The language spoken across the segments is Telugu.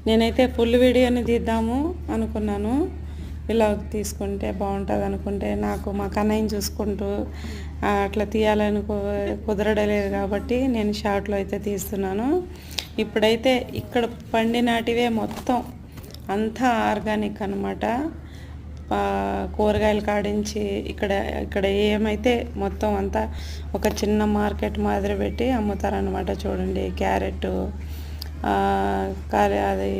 నేనైతే ఫుల్ వీడియోని తీద్దాము అనుకున్నాను. ఇలా తీసుకుంటే బాగుంటుంది అనుకుంటే నాకు మా కన్నయ్యని చూసుకుంటూ అట్లా తీయాలని కుదరడలేదు కాబట్టి నేను షార్ట్లో అయితే తీస్తున్నాను. ఇప్పుడైతే ఇక్కడ పండినాటివే మొత్తం అంతా ఆర్గానిక్ అనమాట. కూరగాయలు కాడించి ఇక్కడ ఏమైతే మొత్తం అంతా ఒక చిన్న మార్కెట్ మాదిరి పెట్టి అమ్ముతారనమాట. చూడండి, క్యారెట్, అది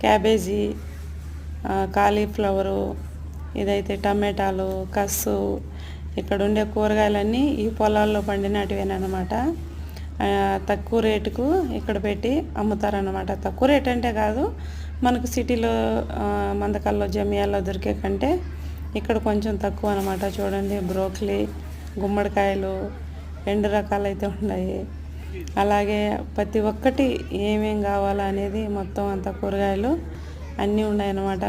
క్యాబేజీ, కాలీఫ్లవరు, ఇదైతే టమాటాలు, కస్సు, ఇక్కడ ఉండే కూరగాయలన్నీ ఈ పొలాల్లో పండినటివేనమాట. తక్కువ రేటుకు ఇక్కడ పెట్టి అమ్ముతారనమాట. తక్కువ రేట్ అంటే కాదు, మనకు సిటీలో మందకల్లో జమియాల్లో దొరికే కంటే ఇక్కడ కొంచెం తక్కువ అనమాట. చూడండి, బ్రోకలీ, గుమ్మడికాయలు, 2 రకాలైతే ఉన్నాయి. అలాగే ప్రతి ఒక్కటి ఏమేం కావాలా అనేది మొత్తం అంత కూరగాయలు అన్నీ ఉన్నాయన్నమాట.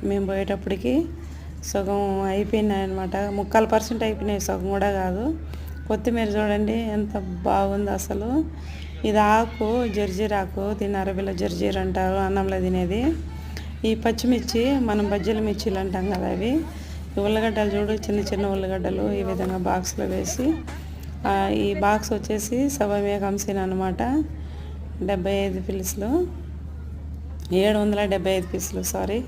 మేము పోయేటప్పటికి సగం అయిపోయినాయన్నమాట. 3/4% అయిపోయినాయి, సగం కూడా కాదు. కొత్తిమీర చూడండి ఎంత బాగుంది అసలు. ఇది ఆకు, జర్జీర్ ఆకు, దీన్ని అరబీలో జర్జీర్ అంటారు, అన్నంలో తినేది. ఈ పచ్చిమిర్చి మనం బజ్జీల మిర్చీలు అంటాం కదా, అవి. ఈ ఉల్లగడ్డలు చూడు, చిన్న చిన్న ఉల్లగడ్డలు ఈ విధంగా బాక్స్లో వేసి, ఈ బాక్స్ వచ్చేసి 7 కంసీన్ అనమాట. 75 పీసులు, 775 పీసులు, సారీ.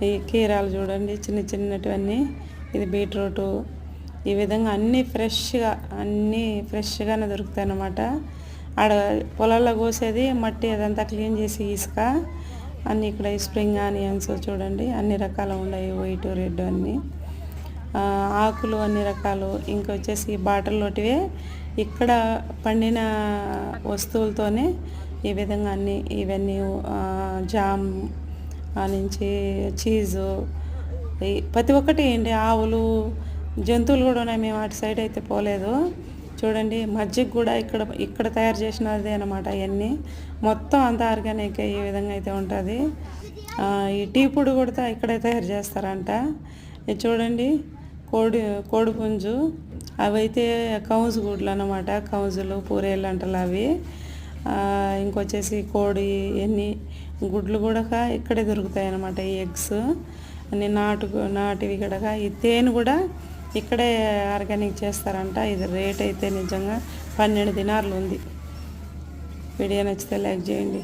ఈ కీరాలు చూడండి, చిన్న చిన్నటివన్నీ. ఇది బీట్రూటు. ఈ విధంగా అన్నీ ఫ్రెష్గానే దొరుకుతాయి అన్నమాట. ఆడ పొలాల్లో కోసేది మట్టి అదంతా క్లీన్ చేసి ఇసుక అన్నీ. ఇక్కడ స్ప్రింగ్ ఆనియన్స్ చూడండి, అన్ని రకాలు ఉన్నాయి, వైట్, రెడ్ అన్నీ. ఆకులు అన్ని రకాలు. ఇంకొచ్చేసి బాటల్లోటివే ఇక్కడ పండిన వస్తువులతోనే ఈ విధంగా అన్నీ. ఇవన్నీ జామ్ నుంచి చీజు, ప్రతి ఒక్కటి ఏంటి, ఆవులు, జంతువులు కూడా ఉన్నాయి. మేము అటు సైడ్ అయితే పోలేదు. చూడండి, మజ్జిగ కూడా ఇక్కడ తయారు చేసినదే అనమాట. అవన్నీ మొత్తం అంతా ఆర్గానిక్ ఈ విధంగా అయితే ఉంటుంది. ఈ టీ పొడి కూడా ఇక్కడే తయారు చేస్తారంట. ఇది చూడండి, కోడి పుంజు, అవైతే కౌజు గుడ్లు అనమాట. కౌజులు, పూరేళ్ళు అంటారు అవి. ఇంకొచ్చేసి కోడి, ఎన్ని గుడ్లు కూడా ఇక్కడే దొరుకుతాయి అన్నమాట. ఈ ఎగ్స్ అన్ని నాటివి కూడా. ఈ తేనె కూడా ఇక్కడే ఆర్గానిక్ చేస్తారంట. ఇది రేట్ అయితే నిజంగా 12 దినార్లు ఉంది. వీడియో నచ్చితే లైక్ చేయండి.